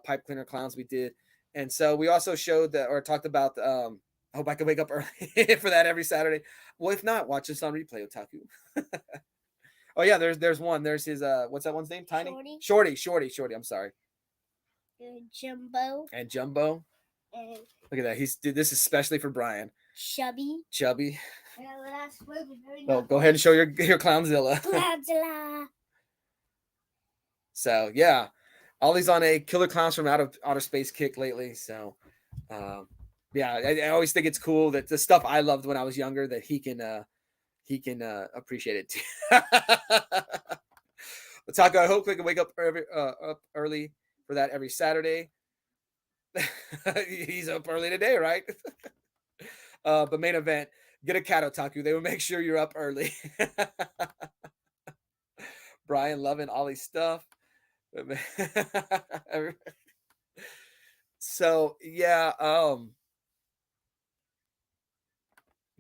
pipe cleaner clowns we did. And so we also showed that, or talked about, I hope I can wake up early for that every Saturday. Well, if not, watch this on replay, Otaku. Oh yeah, there's one. There's his what's that one's name? Tiny? Shorty. I'm sorry. Jumbo. And Jumbo. And Look at that. He's dude, this is especially for Brian. Chubby. Chubby. And the last one was very Well, go ahead and show your Clownzilla. Clownzilla. So yeah, Ollie's on a Killer Clowns from Outer Space kick lately. So yeah, I always think it's cool that the stuff I loved when I was younger that he can appreciate it too. Taco, I hope we can wake up early for that every Saturday. He's up early today, right? But main event, get a cat, Otaku. They will make sure you're up early. Brian loving Ollie's stuff. So yeah,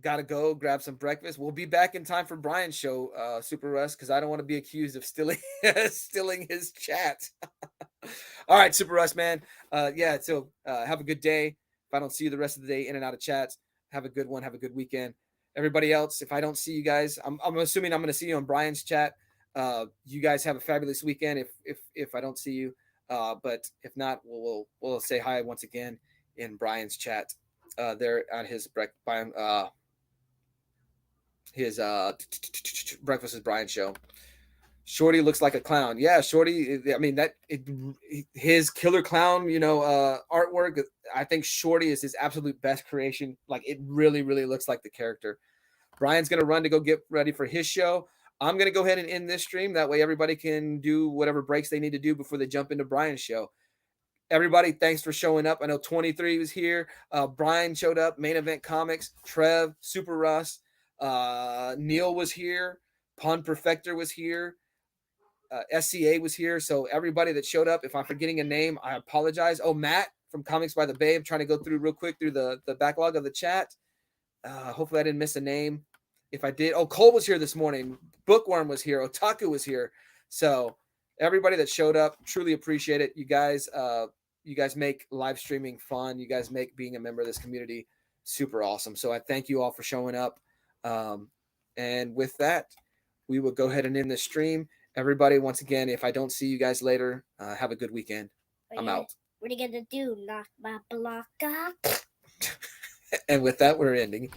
gotta go grab some breakfast. We'll be back in time for Brian's show, Super Russ, because I don't want to be accused of stealing his chat. All right, Super Russ, man. Yeah, so have a good day. If I don't see you the rest of the day in and out of chats, have a good one. Have a good weekend. Everybody else, if I don't see you guys, I'm assuming I'm going to see you on Brian's chat. You guys have a fabulous weekend. If I don't see you, but if not, we'll say hi once again in Brian's chat. There at his Breakfast with Brian show. Shorty looks like a clown. Yeah, Shorty. I mean his Killer Clown, artwork. I think Shorty is his absolute best creation. Like it really, really looks like the character. Brian's gonna run to go get ready for his show. I'm gonna go ahead and end this stream. That way, everybody can do whatever breaks they need to do before they jump into Brian's show. Everybody, thanks for showing up. I know 23 was here. Brian showed up. Main Event Comics. Trev, Super Russ. Neil was here. Pun Perfector was here. SCA was here. So everybody that showed up, if I'm forgetting a name, I apologize. Oh, Matt from Comics by the Bay. I'm trying to go through real quick through the backlog of the chat. Hopefully I didn't miss a name. If I did, Cole was here this morning. Bookworm was here. Otaku was here. So everybody that showed up, truly appreciate it. You guys make live streaming fun. You guys make being a member of this community super awesome. So I thank you all for showing up. And with that, we will go ahead and end the stream. Everybody, once again, if I don't see you guys later, have a good weekend. I'm out. What are you going to do? Knock my block off? And with that, we're ending.